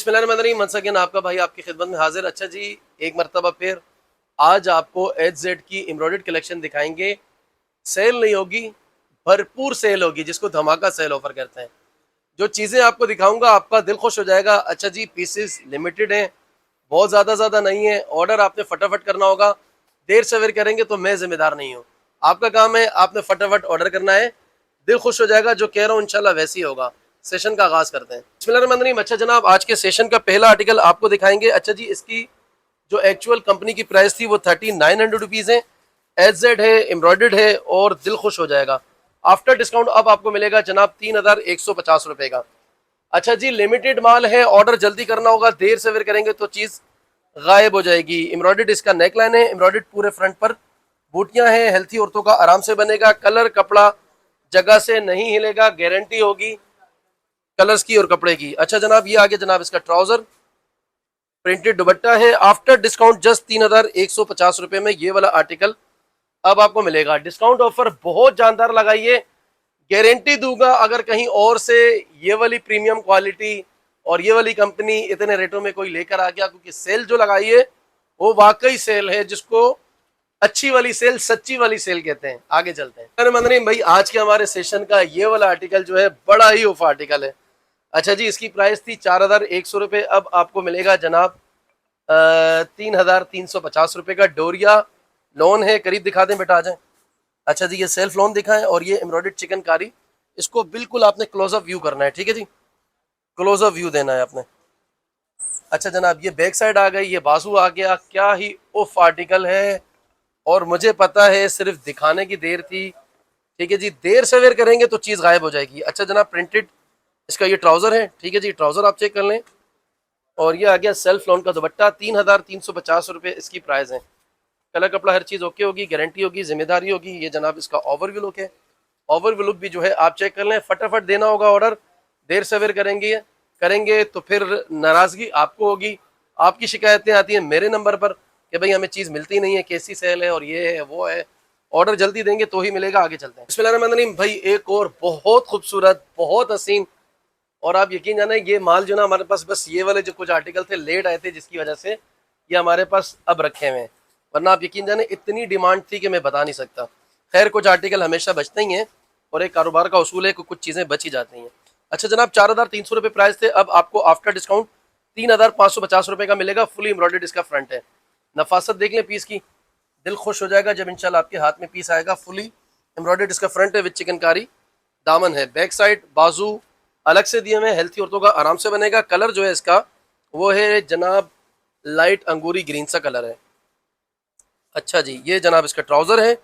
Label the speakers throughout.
Speaker 1: बिस्मिल्लाहिर्रहमानिर्रहीम। Once again आपका भाई आपकी खिदमत में हाजिर। अच्छा जी, एक मरतबा फिर आज आपको HZ की एम्ब्रॉयडर्ड कलेक्शन दिखाएंगे। सेल नहीं होगी, भरपूर सेल होगी, जिसको धमाका सेल ऑफर करते हैं। जो चीज़ें आपको दिखाऊंगा आपका दिल खुश हो जाएगा। अच्छा जी, पीसेस लिमिटेड हैं, बहुत ज़्यादा नहीं है। ऑर्डर आपने फटाफट करना होगा। देर सवेर करेंगे तो मैं जिम्मेदार नहीं हूँ। आपका काम है, आपने फटाफट ऑर्डर करना है। दिल खुश हो जाएगा। जो कह रहा हूँ इंशाल्लाह वैसे ही होगा। सेशन का आगाज करते हैं। बिस्मिल्लाहिर्रहमानिर्रहीम। अच्छा जनाब, आज के सेशन का पहला आर्टिकल आपको दिखाएंगे। अच्छा जी, इसकी जो एक्चुअल कंपनी की प्राइस थी वो 3900 रुपीज़ है। HZ है, एम्ब्रॉयडर्ड है और दिल खुश हो जाएगा। आफ्टर डिस्काउंट अब आपको मिलेगा जनाब 3150 रुपए का। अच्छा जी, लिमिटेड माल है, ऑर्डर जल्दी करना होगा। देर सवेर करेंगे तो चीज गायब हो जाएगी। एम्ब्रॉयडर्ड इसका नेक लाइन है, एम्ब्रॉयडर्ड पूरे फ्रंट पर बूटियां हैं। हेल्थी औरतों का आराम से बनेगा। कलर कपड़ा जगह से नहीं हिलेगा, गारंटी होगी कलर्स की और कपड़े की। अच्छा जनाब, ये आगे जनाब इसका ट्राउजर प्रिंटेड दुपट्टा है। आफ्टर डिस्काउंट जस्ट 3150 रुपए में ये वाला आर्टिकल अब आपको मिलेगा। डिस्काउंट ऑफर बहुत जानदार लगाइए, गारंटी दूंगा। अगर कहीं और से ये वाली प्रीमियम क्वालिटी और ये वाली कंपनी इतने रेटों में कोई लेकर आ गया, क्योंकि सेल जो लगाई है वो वाकई सेल है, जिसको अच्छी वाली सेल, सच्ची वाली सेल कहते हैं। आगे चलते हैं। अरे मंदरीन भाई, आज के हमारे सेशन का ये वाला आर्टिकल जो है बड़ा ही ऑफ आर्टिकल है। अच्छा जी, इसकी प्राइस थी 4100 रुपये, अब आपको मिलेगा जनाब 3350 रुपये का। डोरिया लोन है, करीब दिखा दें बेटा, आ जाए। अच्छा जी, ये सेल्फ लोन दिखाएं और ये एम्ब्रॉयडर्ड चिकनकारी। इसको बिल्कुल आपने क्लोजअप व्यू करना है, ठीक है जी, क्लोजअप व्यू देना है आपने। अच्छा जनाब, ये बैक साइड आ गई, ये बाजू आ गया। क्या ही उफ आर्टिकल है, और मुझे पता है सिर्फ दिखाने की देर थी। ठीक है जी, देर सवेर करेंगे तो चीज़ गायब हो जाएगी। अच्छा जनाब, प्रिंटेड इसका ये ट्राउजर है, ठीक है जी, ट्राउजर आप चेक कर लें। और ये आ गया सेल्फ लोन का दुपट्टा। 3350 रुपये इसकी प्राइस है। कलर कपड़ा हर चीज़ ओके होगी, गारंटी होगी, जिम्मेदारी होगी। ये जनाब इसका ओवरव्यू लुक है। ओवरव्यू लुक भी जो है आप चेक कर लें। फटाफट देना होगा ऑर्डर, देर सवेर करेंगे करेंगे तो फिर नाराज़गी आपको होगी। आपकी शिकायतें आती हैं मेरे नंबर पर कि भाई हमें चीज़ मिलती नहीं है, कैसी सेल है और ये है वो है। ऑर्डर जल्दी देंगे तो ही मिलेगा। आगे चलते हैं। बिस्मिल्लाहिर्रहमानिर्रहीम भाई, एक और बहुत खूबसूरत, बहुत हसीन, और आप यकीन जाने ये माल जो ना हमारे पास, बस ये वाले जो कुछ आर्टिकल थे लेट आए थे, जिसकी वजह से ये हमारे पास अब रखे हुए हैं। वरना आप यकीन जाने इतनी डिमांड थी कि मैं बता नहीं सकता। खैर, कुछ आर्टिकल हमेशा बचते ही हैं और एक कारोबार का उसूल है कि कुछ चीज़ें बच ही जाती हैं। अच्छा जनाब, 4300 रुपये प्राइस थे, अब आपको आफ्टर डिस्काउंट 3550 रुपये का मिलेगा। फुली एम्ब्रॉयडर्ड इसका फ्रंट है। नफासत देख लें पीस की, दिल खुश हो जाएगा जब इंशाल्लाह आपके हाथ में पीस आएगा। फुली एम्ब्रॉयडर्ड इसका फ्रंट है विद चिकनकारी। दामन है, बैक साइड बाजू अलग से दिए हुए। हेल्थी औरतों का आराम से बनेगा। कलर जो है इसका वो है जनाब लाइट अंगूरी ग्रीन सा कलर है। अच्छा जी, ये जनाब इसका ट्राउजर है।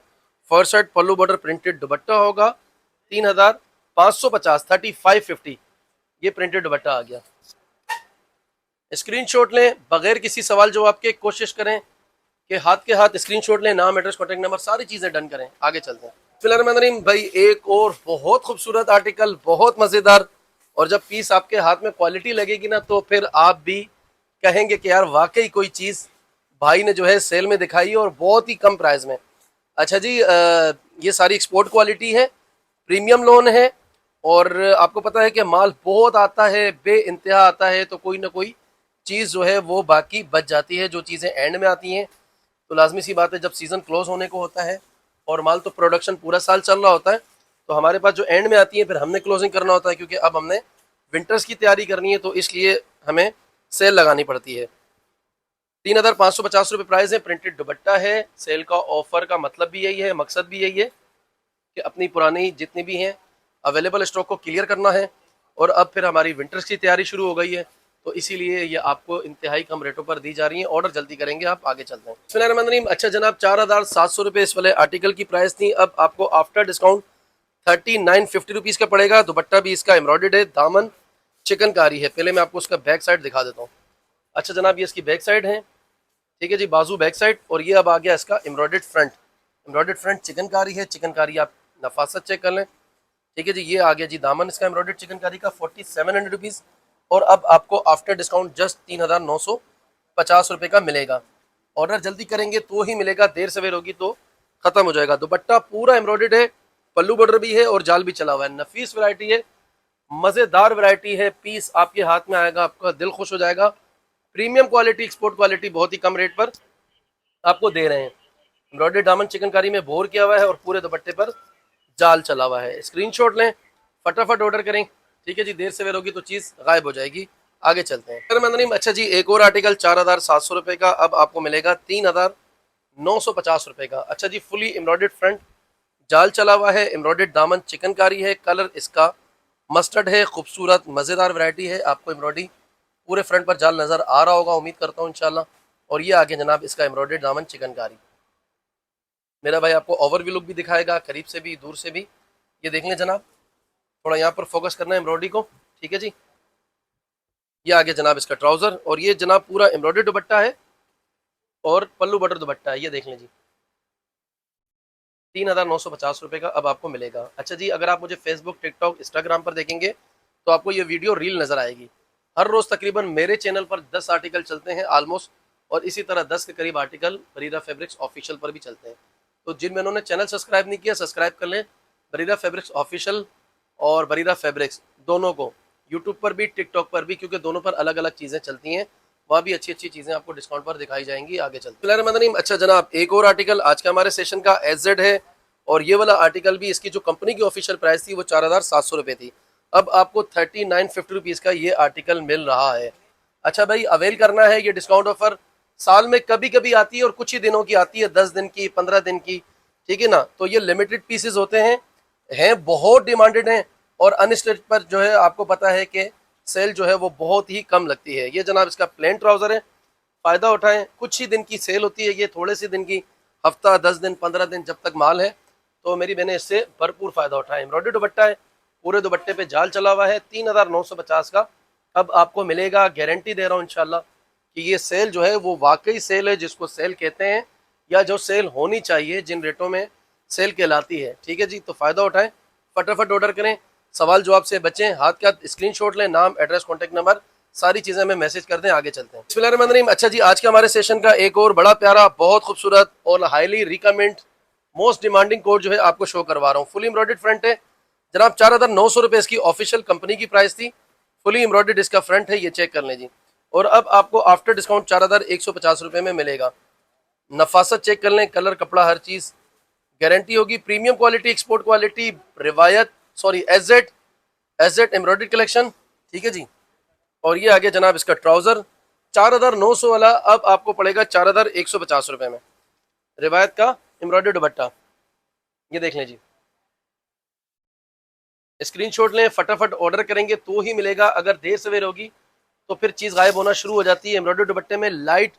Speaker 1: फर साइड पल्लू बॉर्डर प्रिंटेड दुपट्टा होगा। 3550, 3550 ये प्रिंटेड दुपट्टा आ गया। स्क्रीनशॉट लें बगैर किसी सवाल जवाब के, कोशिश करें कि हाथ के हाथ स्क्रीनशॉट लें, नाम एड्रेस कॉन्टैक्ट नंबर सारी चीज़ें डन करें। आगे चलते हैं। फिलहाल भाई, एक और बहुत खूबसूरत आर्टिकल, बहुत मज़ेदार, और जब पीस आपके हाथ में क्वालिटी लगेगी ना तो फिर आप भी कहेंगे कि यार वाकई कोई चीज़ भाई ने जो है सेल में दिखाई है और बहुत ही कम प्राइस में। अच्छा जी, ये सारी एक्सपोर्ट क्वालिटी है, प्रीमियम लोन है, और आपको पता है कि माल बहुत आता है, बे इंतहा आता है, तो कोई ना कोई चीज़ जो है वो बाकी बच जाती है। जो चीज़ें एंड में आती हैं तो लाजमी सी बात है, जब सीज़न क्लोज होने को होता है और माल तो प्रोडक्शन पूरा साल चल रहा होता है, तो हमारे पास जो एंड में आती है फिर हमने क्लोजिंग करना होता है, क्योंकि अब हमने विंटर्स की तैयारी करनी है, तो इसलिए हमें सेल लगानी पड़ती है। 3550 रुपये प्राइस है। प्रिंटेड दुपट्टा है। सेल का ऑफर का मतलब भी यही है, मकसद भी यही है कि अपनी पुरानी जितनी भी हैं अवेलेबल स्टॉक को क्लियर करना है। और अब फिर हमारी विंटर्स की तैयारी शुरू हो गई है, तो इसीलिए ये आपको इंतहाई कम रेटों पर दी जा रही है। ऑर्डर जल्दी करेंगे आप। आगे चलते हैं। बिस्मिल्लाहिर्रहमानिर्रहीम। अच्छा जनाब, 4700 रुपये इस वाले आर्टिकल की प्राइस थी, अब आपको आफ्टर डिस्काउंट 3950 रुपीज़ का पड़ेगा। दुपट्टा भी इसका एम्ब्रॉयडर्ड है, दामन चिकनकारी है। पहले मैं आपको उसका बैक साइड दिखा देता हूँ। अच्छा जनाब, ये इसकी बैक साइड है, ठीक है जी, बाजू बैक साइड। और ये अब आ गया इसका embroidered front. Embroidered front chikankari है, चिकनकारी आप नफासत चेक कर लें, ठीक है जी। ये आ गया जी दामन इसका एम्ब्रॉयडर्ड चिकनकारी का, 4700 रुपीज़। और अब आपको आफ्टर डिस्काउंट जस्ट 3950 रुपये का मिलेगा। ऑर्डर जल्दी करेंगे तो ही मिलेगा, देर सवेर होगी तो खत्म हो जाएगा। दुपट्टा पूरा एम्ब्रॉयडर्ड है, पल्लू बॉर्डर भी है और जाल भी चला हुआ है। नफीस वैरायटी है, मज़ेदार वैरायटी है, पीस आपके हाथ में आएगा, आपका दिल खुश हो जाएगा। प्रीमियम क्वालिटी, एक्सपोर्ट क्वालिटी, बहुत ही कम रेट पर आपको दे रहे हैं। एम्ब्रॉयडरी दामन चिकनकारी में बोर किया हुआ है और पूरे दुपट्टे पर जाल चला हुआ है। स्क्रीनशॉट लें, फटाफट ऑर्डर करें, ठीक है जी, देर सवेर होगी तो चीज़ गायब हो जाएगी। आगे चलते हैं। अच्छा जी, एक और आर्टिकल 4700 रुपये का अब आपको मिलेगा 3950 रुपये का। अच्छा जी, फुली एम्ब्रॉयडर्ड फ्रंट, जाल चला हुआ है, एम्ब्रॉयडर्ड दामन चिकनकारी है, कलर इसका मस्टर्ड है, खूबसूरत मज़ेदार वैरायटी है। आपको एम्ब्रॉयडरी पूरे फ्रंट पर जाल नज़र आ रहा होगा, उम्मीद करता हूँ इंशाल्लाह। और ये आगे जनाब इसका एम्ब्रॉयडर्ड दामन चिकनकारी। मेरा भाई आपको ओवरव्यू लुक भी दिखाएगा, करीब से भी दूर से भी। ये देख लें जनाब, थोड़ा यहाँ पर फोकस करना है एम्ब्रॉयडरी को, ठीक है जी। ये आगे जनाब इसका ट्राउज़र, और ये जनाब पूरा एम्ब्रॉयडर्ड दुपट्टा है और पल्लू बटर दुपट्टा है। ये देख लें जी, 3950 रुपये का अब आपको मिलेगा। अच्छा जी, अगर आप मुझे फेसबुक, टिकटॉक, इंस्टाग्राम पर देखेंगे तो आपको ये वीडियो रील नज़र आएगी। हर रोज़ तकरीबन मेरे चैनल पर 10 आर्टिकल चलते हैं ऑलमोस्ट, और इसी तरह 10 के करीब आर्टिकल बरीदा फैब्रिक्स ऑफिशियल पर भी चलते हैं। तो जिन उन्होंने चैनल सब्सक्राइब नहीं किया, सब्सक्राइब कर लें, बरीदा फैब्रिक्स ऑफिशियल और बरीदा फैब्रिक्स दोनों को, यूट्यूब पर भी, टिकटॉक पर भी, क्योंकि दोनों पर अलग अलग चीज़ें चलती हैं। वहाँ भी अच्छी अच्छी चीज़ें आपको डिस्काउंट पर दिखाई जाएंगी। आगे चलते हैं। अच्छा जनाब, एक और आर्टिकल आज का हमारे सेशन का एजेड है, और ये वाला आर्टिकल भी, इसकी जो कंपनी की ऑफिशियल प्राइस थी वो 4700 रुपये थी, अब आपको 3950 रुपीज़ का ये आर्टिकल मिल रहा है। अच्छा भाई, अवेल करना है ये डिस्काउंट ऑफर। साल में कभी कभी आती है और कुछ ही दिनों की आती है, 10 दिन की, 15 दिन की, ठीक है ना। तो ये लिमिटेड पीसेस होते हैं बहुत डिमांडेड हैं, और अनस्टिच पर जो है आपको पता है कि सेल जो है वो बहुत ही कम लगती है। ये जनाब इसका प्लेन ट्राउज़र है, फ़ायदा उठाएं, कुछ ही दिन की सेल होती है, ये थोड़े से दिन की, हफ्ता, 10 दिन, 15 दिन जब तक माल है, तो मेरी बहनें इससे भरपूर फ़ायदा उठाएं। एम्ब्रॉयडरी दुपट्टा है, पूरे दुपट्टे पे जाल चला हुआ है, 3950 का अब आपको मिलेगा। गारंटी दे रहा हूँ इंशाल्लाह कि ये सेल जो है वो वाकई सेल है, जिसको सेल कहते हैं, या जो सेल होनी चाहिए, जिन रेटों में सेल कहलाती है, ठीक है जी। तो फ़ायदा उठाएं, फटाफट ऑर्डर करें, सवाल जवाब से बचें, हाथ का स्क्रीनशॉट लें, नाम, एड्रेस, कॉन्टैक्ट नंबर, सारी चीज़ें हमें मैसेज कर दें। आगे चलते हैं। बिस्मिल्लाहिर्रहमानिर्रहीम। अच्छा जी, आज के हमारे सेशन का एक और बड़ा प्यारा, बहुत खूबसूरत और highly recommend, most demanding code जो है आपको शो करवा रहा हूँ। फुली एम्ब्रॉयडर्ड फ्रंट है जनाब, 4900 रुपये इसकी ऑफिशियल कंपनी की प्राइस थी। फुली एम्ब्रॉयडर्ड इसका फ्रंट है, ये चेक कर लें जी। और अब आपको आफ्टर डिस्काउंट 4150 रुपये में मिलेगा। नफासत चेक कर लें, कलर, कपड़ा, हर चीज़ गारंटी होगी। प्रीमियम क्वालिटी, एक्सपोर्ट क्वालिटी, रिवायत, सॉरी एजेड एम्ब्रॉयडरी कलेक्शन, ठीक है जी। और ये आगे जनाब इसका ट्राउज़र 4900 वाला अब आपको पड़ेगा 4150 रुपये में। रिवायत का एम्ब्रॉयडरी दुपट्टा, ये देख लें जी, स्क्रीनशॉट लें, फटाफट ऑर्डर करेंगे तो ही मिलेगा। अगर देर सवेर होगी तो फिर चीज़ गायब होना शुरू हो जाती है। एम्ब्रॉयडरी दुपट्टे में लाइट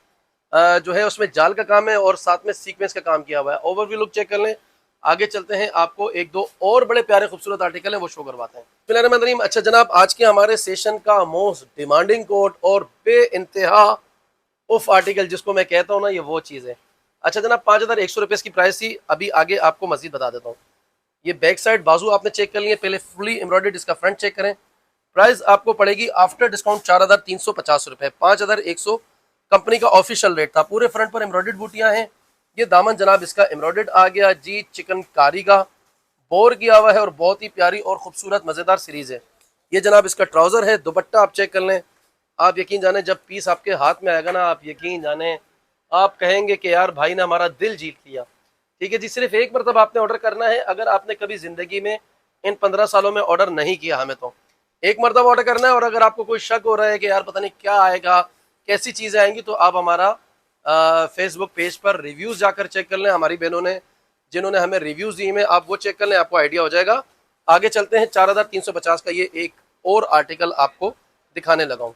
Speaker 1: जो है उसमें जाल का काम है और साथ में सीक्वेंस का काम किया हुआ है। ओवरव्यू लुक चेक कर लें। आगे चलते हैं, आपको एक दो और बड़े प्यारे खूबसूरत आर्टिकल हैं वो शो करवाते हैं। बिस्मिल्लाहिर्रहमानिर्रहीम। अच्छा जनाब, आज के हमारे सेशन का मोस्ट डिमांडिंग कोड और बे इंतहा उफ आर्टिकल जिसको मैं कहता हूँ ना, ये वो चीज़ है। अच्छा जनाब, 5100 रुपये की प्राइस थी, अभी आगे आपको मजीद बता देता हूँ। ये बैक साइड बाजू आपने चेक कर लिए, पहले फुली एम्ब्रॉयडर्ड इसका फ्रंट चेक करें। प्राइस आपको पड़ेगी आफ्टर डिस्काउंट 4350 रुपये, 5100 कंपनी का ऑफिशियल रेट था। पूरे फ्रंट पर एम्ब्रॉयडर्ड बूटियां हैं। ये दामन जनाब इसका एम्ब्रॉयडर्ड आ गया जी, चिकनकारी का बोर किया हुआ है, और बहुत ही प्यारी और खूबसूरत मज़ेदार सीरीज़ है। ये जनाब इसका ट्राउज़र है, दुपट्टा आप चेक कर लें। आप यकीन जाने, जब पीस आपके हाथ में आएगा ना, आप यकीन जाने, आप कहेंगे कि यार भाई ने हमारा दिल जीत लिया, ठीक है जी। सिर्फ एक मरतबा आपने ऑर्डर करना है, अगर आपने कभी ज़िंदगी में इन 15 सालों में ऑर्डर नहीं किया हमें, तो एक मरतबा ऑर्डर करना है। और अगर आपको कोई शक हो रहा है कि यार पता नहीं क्या आएगा, कैसी चीज़ें आएंगी, तो आप हमारा फेसबुक पेज पर रिव्यूज़ जाकर चेक कर लें। हमारी बहनों ने जिन्होंने हमें रिव्यूज़ दिए हैं, आप वो चेक कर लें, आपको आइडिया हो जाएगा। आगे चलते हैं, 4350 का ये एक और आर्टिकल आपको दिखाने लगा हूँ।